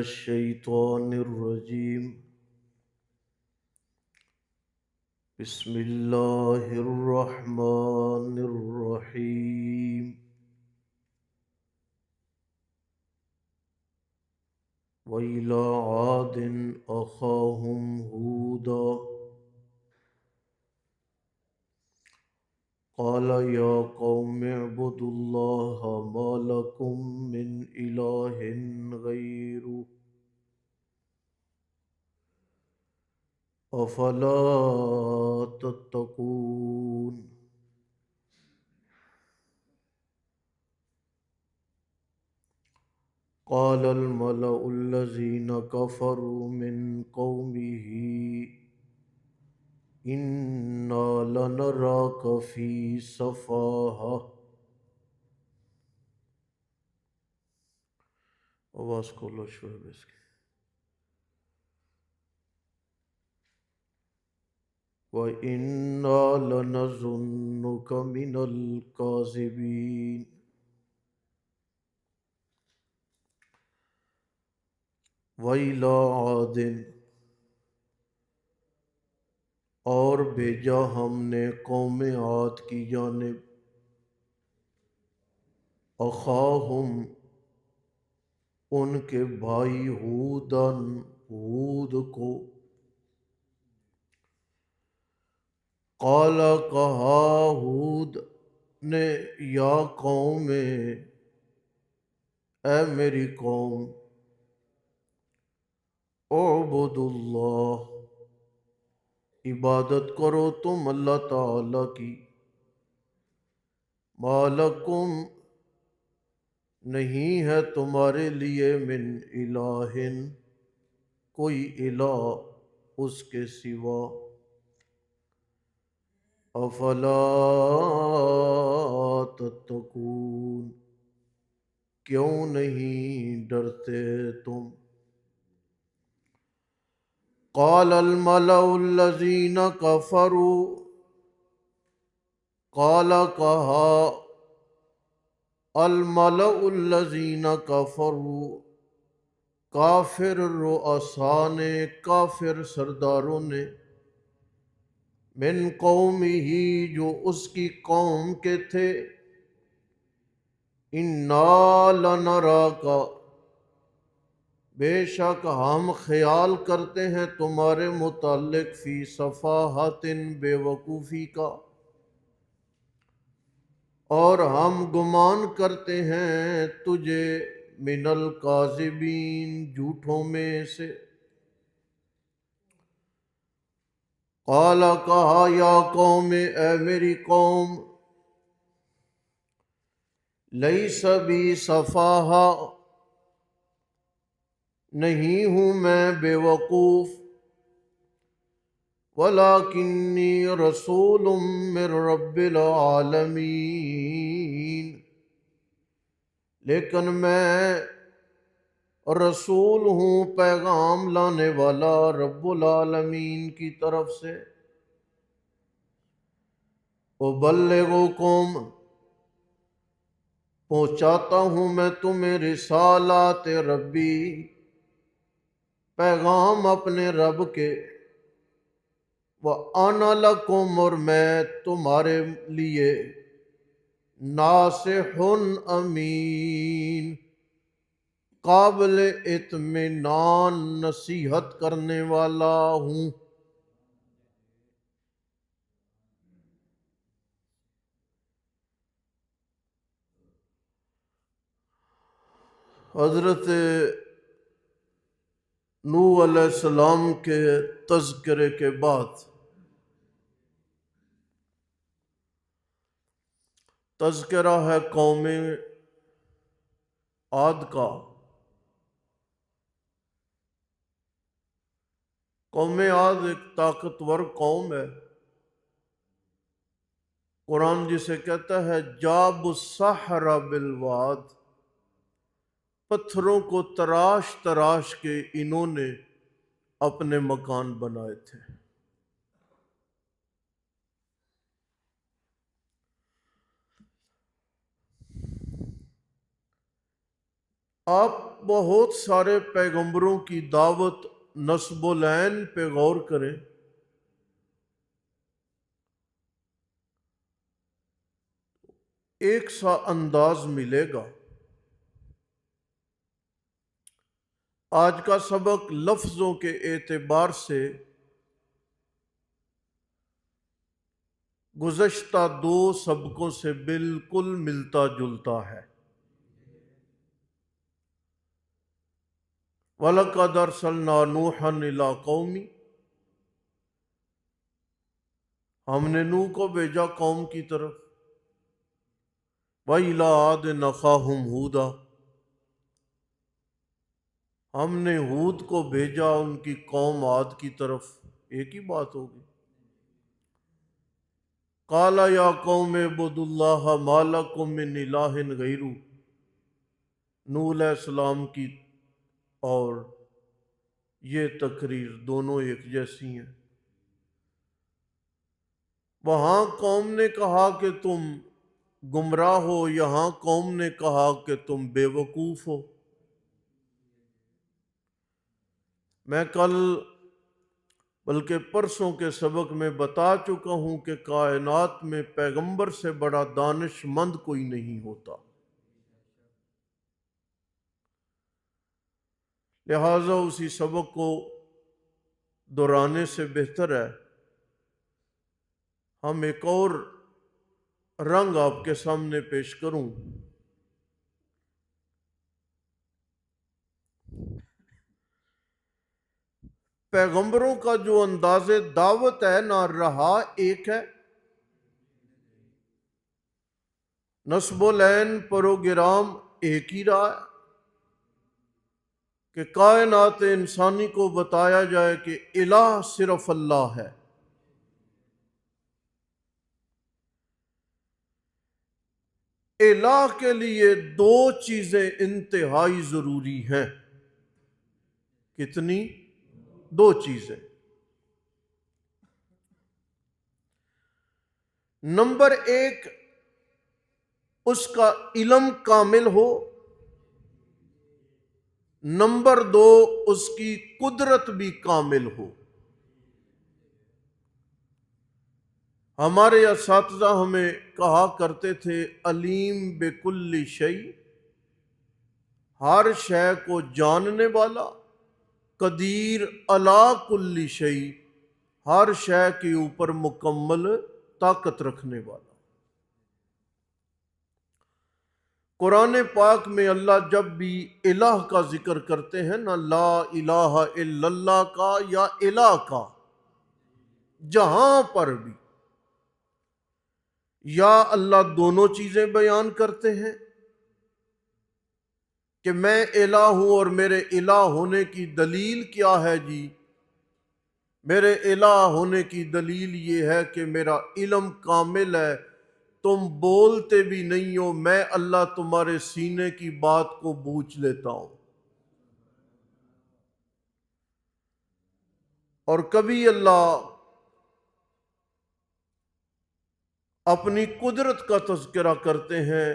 الشيطان الرجيم بسم الله الرحمن الرحيم وإلى عاد أخاهم هودا قال يا قوم اعبدوا الله ما لكم من إله غيره أفلا تتقون قال الملأ الذين كفروا من قومه إنا لنراك في سفاهة آواز کھولو شعیب اس کی وَإِنَّا لَنَظُنُّكَ مِنَ الْكَاذِبِينَ وَإِلَىٰ عَادٍ اور بھیجا ہم نے قوم عاد کی جانب اخاہم ان کے بھائی ہود کو قال کہا ہود نے یا قوم اے میری قوم اعبدوا اللہ عبادت کرو تم اللہ تعالی کی ما لکم نہیں ہے تمہارے لیے من الہ کوئی الہ اس کے سوا افلا تتقون کیوں نہیں ڈرتے تم قال الملأ الذین کفروا قال کہا الملأ الذین کفروا کافر رؤساء نے کافر سرداروں نے من قومہ جو اس کی قوم کے تھے انا لنراک بے شک ہم خیال کرتے ہیں تمہارے متعلق فی صفاحت بے وقوفی کا اور ہم گمان کرتے ہیں تجھے من الکاذبین جھوٹوں میں سے قال کہا یا قوم اے میری قوم لیس بی صفاحہ نہیں ہوں میں بے وقوف ولیکنی رسول من رب العالمین لیکن میں رسول ہوں پیغام لانے والا رب العالمین کی طرف سے ابلغکم پہنچاتا ہوں میں تمہیں رسالات ربی پیغام اپنے رب کے وَأَنَا لَكُمْ اور میں تمہارے لیے ناصح امین قابل اطمینان نصیحت کرنے والا ہوں حضرت نوح علیہ السلام کے تذکرے کے بعد تذکرہ ہے قوم عاد کا قوم عاد ایک طاقتور قوم ہے قرآن جسے کہتا ہے جاب الصحر بالواد پتھروں کو تراش تراش کے انہوں نے اپنے مکان بنائے تھے آپ بہت سارے پیغمبروں کی دعوت نسب العین پہ غور کریں، ایک سا انداز ملے گا۔ آج کا سبق لفظوں کے اعتبار سے گزشتہ دو سبقوں سے بالکل ملتا جلتا ہے۔ وَلَقَدْ أَرْسَلْنَا نُوحًا إِلَىٰ قَوْمِهِ، ہم نے نوح کو بھیجا قوم کی طرف۔ وَإِلَىٰ عَادٍ أَخَاهُمْ هُودًا، ہم نے ہود کو بھیجا ان کی قوم عاد کی طرف۔ ایک ہی بات ہوگی۔ قَالَ يَا قَوْمِ اعْبُدُوا اللَّهَ مَا لَكُم مِّنْ إِلَٰهٍ غَيْرُهُ، نوح علیہ السلام کی اور یہ تقریر دونوں ایک جیسی ہیں۔ وہاں قوم نے کہا کہ تم گمراہ ہو، یہاں قوم نے کہا کہ تم بے وقوف ہو۔ میں کل بلکہ پرسوں کے سبق میں بتا چکا ہوں کہ کائنات میں پیغمبر سے بڑا دانش مند کوئی نہیں ہوتا، لہٰذا اسی سبق کو دہرانے سے بہتر ہے ہم ایک اور رنگ آپ کے سامنے پیش کروں۔ پیغمبروں کا جو انداز دعوت ہے نہ رہا ایک ہے، نسب العین پروگرام ایک ہی رہا ہے کہ کائنات انسانی کو بتایا جائے کہ الہ صرف اللہ ہے۔ الہ کے لیے دو چیزیں انتہائی ضروری ہیں۔ کتنی؟ دو چیزیں۔ نمبر ایک، اس کا علم کامل ہو۔ نمبر دو، اس کی قدرت بھی کامل ہو۔ ہمارے اساتذہ ہمیں کہا کرتے تھے علیم بکل شیء، ہر شے کو جاننے والا، قدیر علی کل شیء، ہر شے کے اوپر مکمل طاقت رکھنے والا۔ قرآن پاک میں اللہ جب بھی الہ کا ذکر کرتے ہیں نہ لا الہ الا اللہ کا یا الہ کا، جہاں پر بھی یا اللہ دونوں چیزیں بیان کرتے ہیں کہ میں الہ ہوں اور میرے الہ ہونے کی دلیل کیا ہے جی؟ میرے الہ ہونے کی دلیل یہ ہے کہ میرا علم کامل ہے، تم بولتے بھی نہیں ہو، میں اللہ تمہارے سینے کی بات کو بوجھ لیتا ہوں۔ اور کبھی اللہ اپنی قدرت کا تذکرہ کرتے ہیں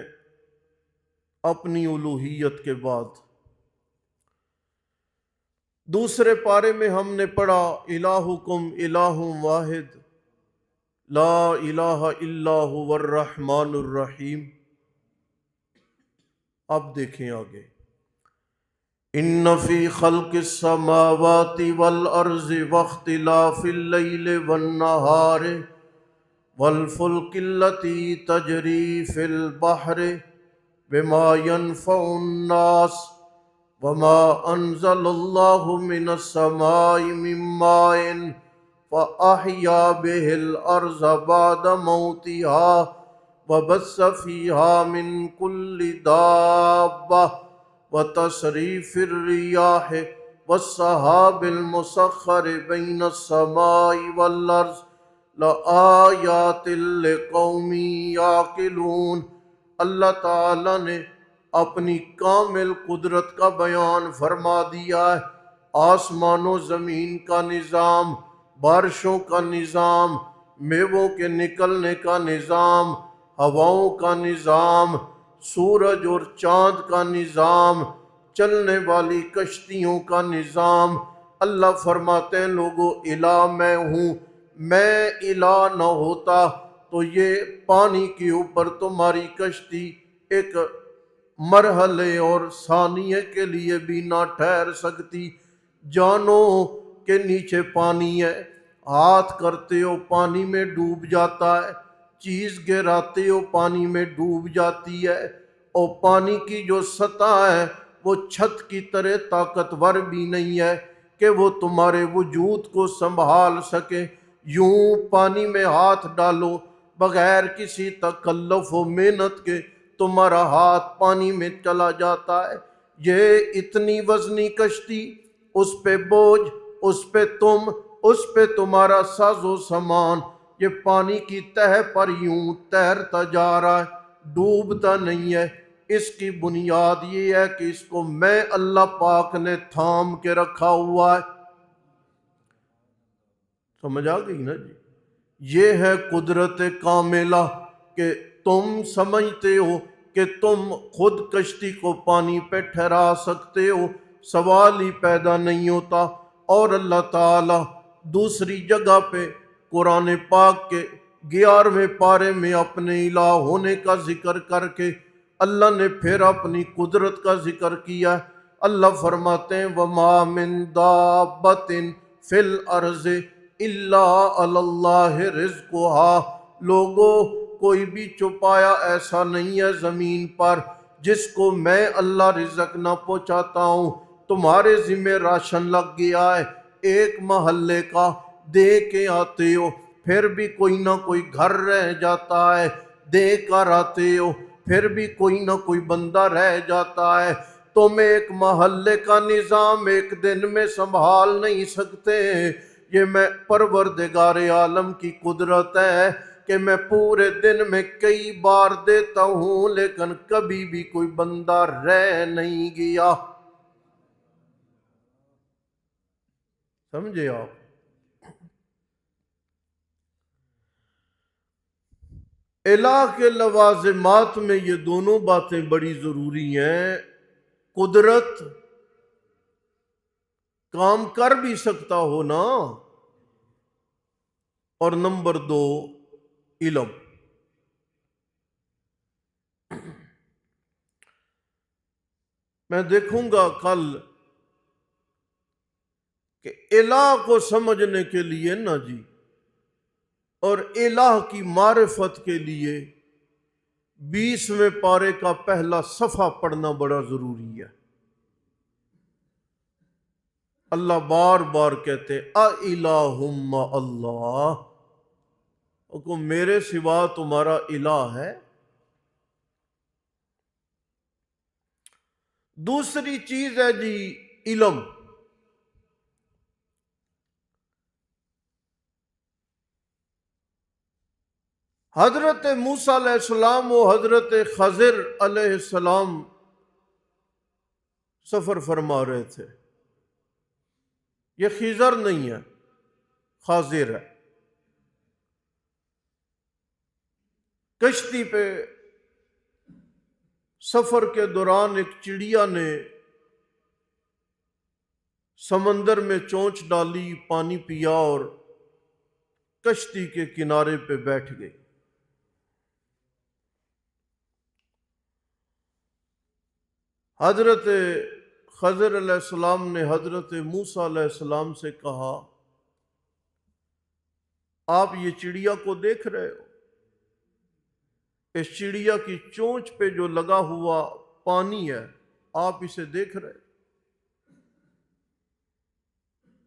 اپنی الوہیت کے بعد۔ دوسرے پارے میں ہم نے پڑھا الہکم الہ واحد لا الہ الا هو الرحمن الرحیم۔ اب دیکھیں آگے، ان فی خلق السماوات والارض واختلاف اللیل والنہار والفلک التي تجری فی البحر بما ينفع الناس وما انزل اللہ من السماء من ماء فأحیا به الارض بعد موتها وبث فيها من كل دابة وتصريف الرياح والسحاب المسخر بين السماء والأرض لآیات لقوم یعقلون۔ اللہ تعالیٰ نے اپنی کامل قدرت کا بیان فرما دیا ہے۔ آسمان و زمین کا نظام، بارشوں کا نظام، میووں کے نکلنے کا نظام، ہواؤں کا نظام، سورج اور چاند کا نظام، چلنے والی کشتیوں کا نظام۔ اللہ فرماتے ہیں لوگوں الہ میں ہوں، میں الہ نہ ہوتا تو یہ پانی کے اوپر تمہاری کشتی ایک مرحلے اور ثانیے کے لیے بھی نہ ٹھہر سکتی۔ جانو کہ نیچے پانی ہے، ہاتھ کرتے ہو پانی میں ڈوب جاتا ہے، چیز گراتے ہو پانی میں ڈوب جاتی ہے، اور پانی کی جو سطح ہے وہ چھت کی طرح طاقتور بھی نہیں ہے کہ وہ تمہارے وجود کو سنبھال سکے۔ یوں پانی میں ہاتھ ڈالو بغیر کسی تکلف و محنت کے، تمہارا ہاتھ پانی میں چلا جاتا ہے۔ یہ اتنی وزنی کشتی، اس پہ بوجھ، اس پہ تم، اس پہ تمہارا ساز و سامان، یہ پانی کی تہہ پر یوں تیرتا جا رہا ہے، ڈوبتا نہیں ہے۔ اس کی بنیاد یہ ہے کہ اس کو میں اللہ پاک نے تھام کے رکھا ہوا ہے۔ سمجھ آ گئی نا جی؟ یہ ہے قدرت کاملہ کہ تم سمجھتے ہو کہ تم خود کشتی کو پانی پہ ٹھہرا سکتے ہو، سوال ہی پیدا نہیں ہوتا۔ اور اللہ تعالی دوسری جگہ پہ قرآن پاک کے 11ویں پارے میں اپنے الہ ہونے کا ذکر کر کے اللہ نے پھر اپنی قدرت کا ذکر کیا۔ اللہ فرماتے ہیں وَمَا مِن دَابَّةٍ فِي الْأَرْضِ إِلَّا عَلَى اللَّهِ رِزْقُهَا۔ لوگوں کوئی بھی چوپایا ایسا نہیں ہے زمین پر جس کو میں اللہ رزق نہ پہنچاتا ہوں۔ تمہارے ذمہ راشن لگ گیا ہے ایک محلے کا، دے کے آتے ہو، پھر بھی کوئی نہ کوئی گھر رہ جاتا ہے، دے کر آتے ہو، پھر بھی کوئی نہ کوئی بندہ رہ جاتا ہے۔ تم ایک محلے کا نظام ایک دن میں سنبھال نہیں سکتے۔ یہ میں پروردگار عالم کی قدرت ہے کہ میں پورے دن میں کئی بار دیتا ہوں لیکن کبھی بھی کوئی بندہ رہ نہیں گیا۔ سمجھے آپ؟ الہ کے لوازمات میں یہ دونوں باتیں بڑی ضروری ہیں۔ قدرت کام کر بھی سکتا ہو نا، اور نمبر 2 علم۔ میں دیکھوں گا کل کہ الہ کو سمجھنے کے لیے نا جی، اور الہ کی معرفت کے لیے 20ویں پارے کا پہلا صفحہ پڑھنا بڑا ضروری ہے۔ اللہ بار بار کہتے ہیں اَإِلَٰهٌ مَّعَ اللَّهِ، کو میرے سوا تمہارا الہ ہے؟ دوسری چیز ہے جی علم۔ حضرت موسیٰ علیہ السلام و حضرت خضر علیہ السلام سفر فرما رہے تھے۔ یہ خضر نہیں ہے، خاضر ہے۔ کشتی پہ سفر کے دوران ایک چڑیا نے سمندر میں چونچ ڈالی، پانی پیا اور کشتی کے کنارے پہ بیٹھ گئی۔ حضرت خضر علیہ السلام نے حضرت موسیٰ علیہ السلام سے کہا آپ یہ چڑیا کو دیکھ رہے ہو؟ اس چڑیا کی چونچ پہ جو لگا ہوا پانی ہے آپ اسے دیکھ رہے ہو؟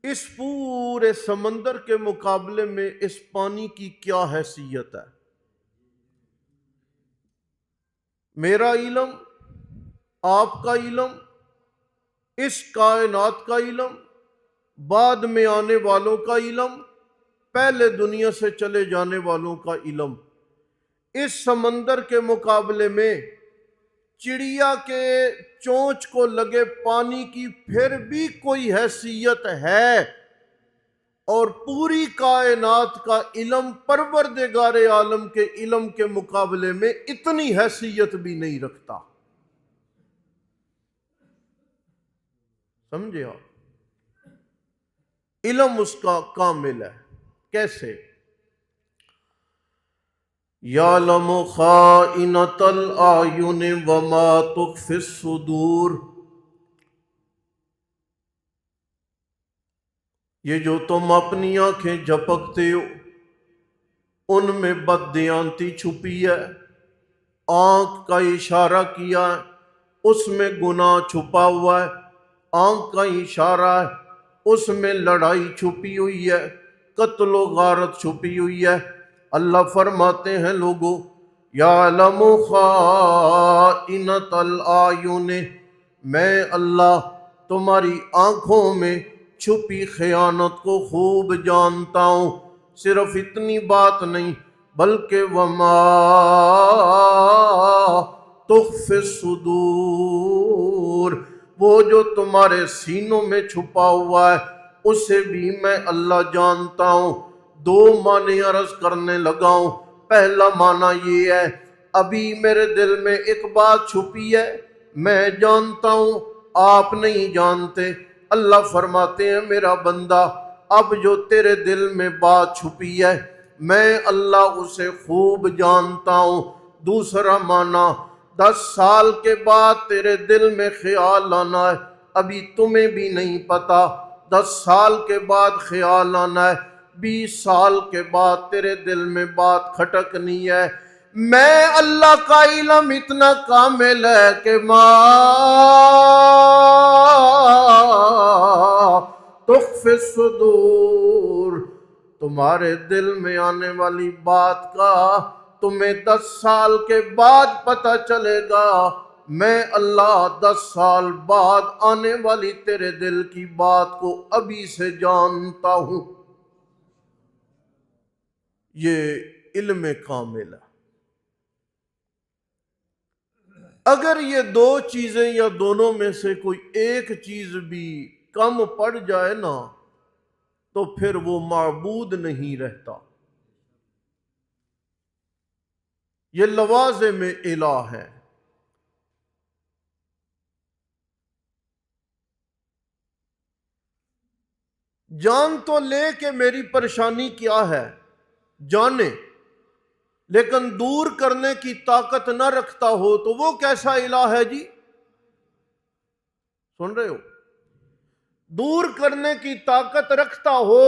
اس پورے سمندر کے مقابلے میں اس پانی کی کیا حیثیت ہے؟ میرا علم، آپ کا علم، اس کائنات کا علم، بعد میں آنے والوں کا علم، پہلے دنیا سے چلے جانے والوں کا علم، اس سمندر کے مقابلے میں چڑیا کے چونچ کو لگے پانی کی پھر بھی کوئی حیثیت ہے، اور پوری کائنات کا علم پروردگار عالم کے علم کے مقابلے میں اتنی حیثیت بھی نہیں رکھتا۔ سمجھے آپ؟ علم اس کا کامل ہے. کیسے؟ یعلم خائنۃ الاعین وما تخفی الصدور. یہ جو تم اپنی آنکھیں جھپکتے ہو ان میں بددیانتی چھپی ہے. آنکھ کا اشارہ کیا ہے، اس میں گناہ چھپا ہوا ہے. آنکھ کا اشارہ ہے، اس میں لڑائی چھپی ہوئی ہے، قتل و غارت چھپی ہوئی ہے. اللہ فرماتے ہیں لوگوں، یعلم خائنۃ الاعین، میں اللہ تمہاری آنکھوں میں چھپی خیانت کو خوب جانتا ہوں. صرف اتنی بات نہیں بلکہ وما تخفی الصدور، وہ جو تمہارے سینوں میں چھپا ہوا ہے اسے بھی میں اللہ جانتا ہوں. دو معنی عرض کرنے لگا ہوں. پہلا معنی یہ ہے، ابھی میرے دل میں ایک بات چھپی ہے، میں جانتا ہوں آپ نہیں جانتے. اللہ فرماتے ہیں میرا بندہ، اب جو تیرے دل میں بات چھپی ہے میں اللہ اسے خوب جانتا ہوں. دوسرا معنی، 10 سال کے بعد تیرے دل میں خیال آنا ہے، ابھی تمہیں بھی نہیں پتا. 10 سال کے بعد خیال آنا ہے، 20 سال کے بعد تیرے دل میں بات کھٹکنی ہے. میں اللہ کا علم اتنا کامل ہے کہ ما تخفی الصدور، تمہارے دل میں آنے والی بات کا تمہیں 10 سال کے بعد پتہ چلے گا. میں اللہ 10 سال بعد آنے والی تیرے دل کی بات کو ابھی سے جانتا ہوں. یہ علم کامل ہے. اگر یہ دو چیزیں یا دونوں میں سے کوئی ایک چیز بھی کم پڑ جائے نا تو پھر وہ معبود نہیں رہتا. یہ لوازم الہ ہے. جان تو لے کہ میری پریشانی کیا ہے، جانے، لیکن دور کرنے کی طاقت نہ رکھتا ہو تو وہ کیسا الہ ہے جی؟ سن رہے ہو؟ دور کرنے کی طاقت رکھتا ہو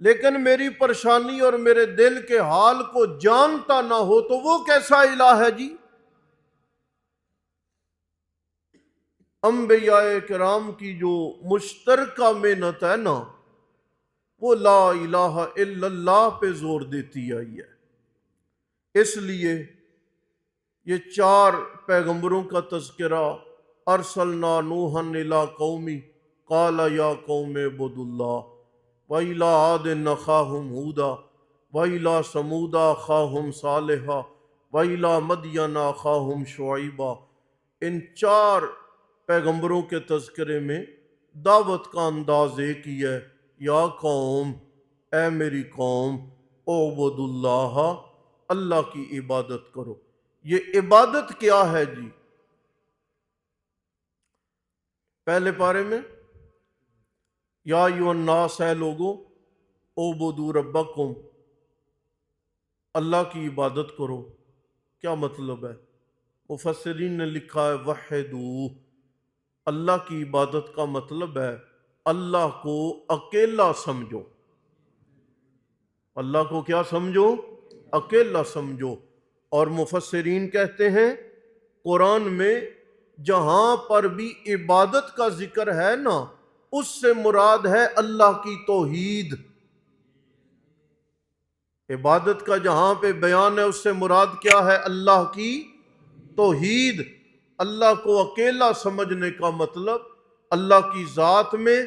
لیکن میری پریشانی اور میرے دل کے حال کو جانتا نہ ہو تو وہ کیسا الہ ہے جی؟ انبیاء کرام کی جو مشترکہ محنت ہے نا، وہ لا الہ الا اللہ پہ زور دیتی آئی ہے. اس لیے یہ 4 پیغمبروں کا تذکرہ، ارسلنا نوحا الی قومی قال یا قوم اعبدوا اللہ وَإِلَىٰ عَادٍ أَخَاهُمْ هُودًا وَإِلَىٰ ثَمُودَ أَخَاهُمْ صَالِحًا وَإِلَىٰ مَدْيَنَ أَخَاهُمْ شُعَيْبًا. ان 4 پیغمبروں کے تذکرے میں دعوت کا انداز ایک ہی ہے، یا قوم، اے میری قوم، اعبدوا اللہ، اللہ کی عبادت کرو. یہ عبادت کیا ہے جی؟ پہلے پارے میں یا ایھا الناس، ہے لوگوں، اعبدوا ربکم، اللہ کی عبادت کرو. کیا مطلب ہے؟ مفسرین نے لکھا ہے وحدو، اللہ کی عبادت کا مطلب ہے اللہ کو اکیلا سمجھو. اللہ کو کیا سمجھو؟ اکیلا سمجھو. اور مفسرین کہتے ہیں قرآن میں جہاں پر بھی عبادت کا ذکر ہے نا، اس سے مراد ہے اللہ کی توحید. عبادت کا جہاں پہ بیان ہے اس سے مراد کیا ہے؟ اللہ کی توحید. اللہ کو اکیلا سمجھنے کا مطلب اللہ کی ذات میں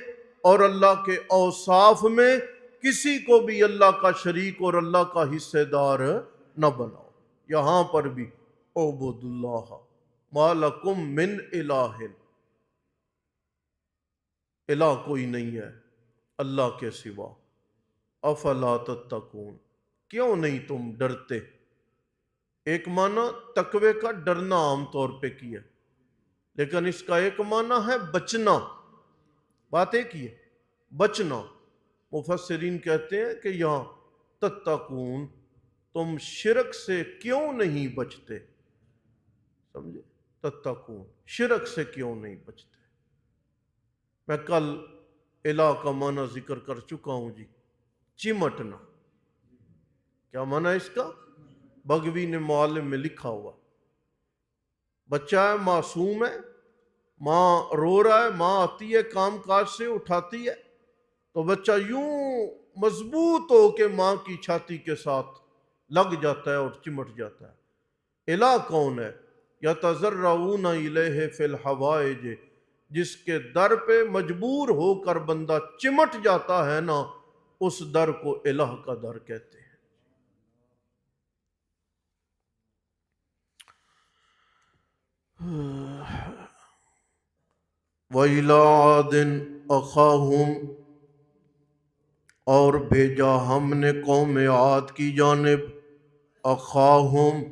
اور اللہ کے اوصاف میں کسی کو بھی اللہ کا شریک اور اللہ کا حصے دار نہ بناؤ. یہاں پر بھی اعبدوا اللہ ما لکم من الہ، الہ کوئی نہیں ہے اللہ کے سوا. افلا تتقون، کیوں نہیں تم ڈرتے؟ ایک معنی تقوی کا ڈرنا عام طور پہ کیا، لیکن اس کا ایک معنی ہے بچنا، بات ایک ہی ہے، بچنا۔ مفسرین کہتے ہیں کہ یہاں تتقون، تم شرک سے کیوں نہیں بچتے، سمجھے؟ تتقون، شرک سے کیوں نہیں بچتے۔ میں کل الہ کا معنی ذکر کر چکا ہوں جی، چمٹنا۔ کیا معنی ہے اس کا؟ بغوی نے معلم میں لکھا ہوا، بچہ ہے، معصوم ہے، ماں رو رہا ہے، ماں آتی ہے کام کاج سے اٹھاتی ہے، تو بچہ یوں مضبوط ہو کے ماں کی چھاتی کے ساتھ لگ جاتا ہے اور چمٹ جاتا ہے۔ الہ کون ہے؟ یتضرعون الیہ فی الحوائج، جس کے در پہ مجبور ہو کر بندہ چمٹ جاتا ہے نا، اس در کو الہ کا در کہتے ہیں۔ وَإِلَىٰ عَادٍ أَخَاهُمْ، اور بھیجا ہم نے قوم عاد کی جانب، اخاہم،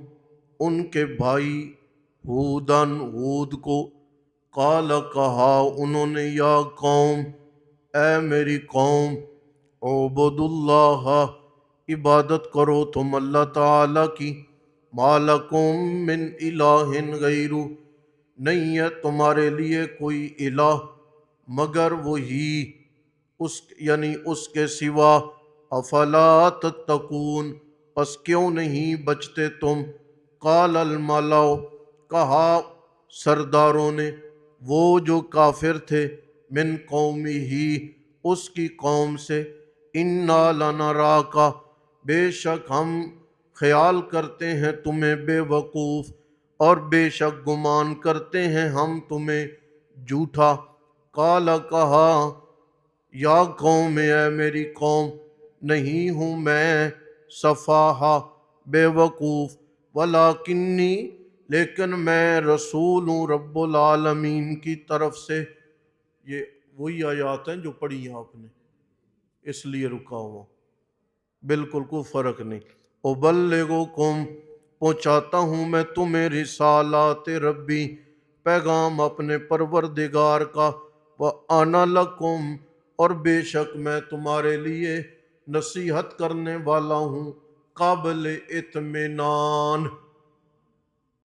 ان کے بھائی، ہودن، ہود کو، قال، کہا انہوں نے، یا قوم، اے میری قوم، اعبدوا اللہ، عبادت کرو تم اللہ تعالی کی، ما لکم من الہ غیرہ، نہیں ہے تمہارے لیے کوئی الہ مگر وہی، یعنی اس کے سوا، افلا تتقون، پس کیوں نہیں بچتے تم۔ قال الملأ، کہا سرداروں نے، وہ جو کافر تھے، من قومی ہی، اس کی قوم سے، انا لنراک، بے شک ہم خیال کرتے ہیں تمہیں بے وقوف، اور بے شک گمان کرتے ہیں ہم تمہیں جھوٹا۔ قال، کہا، یا قوم، اے میری قوم، نہیں ہوں میں سفاہہ، بے وقوف، ولیکنی، لیکن میں رسول ہوں رب العالمین کی طرف سے۔ یہ وہی آیات ہیں جو پڑھی ہیں آپ نے، اس لیے رکا ہوا، بالکل کوئی فرق نہیں۔ ابلغکم، پہنچاتا ہوں میں تمہیں رسالات ربی، پیغام اپنے پروردگار کا، وَأَنَا لَكُمْ، اور بے شک میں تمہارے لیے نصیحت کرنے والا ہوں، قابل اطمینان،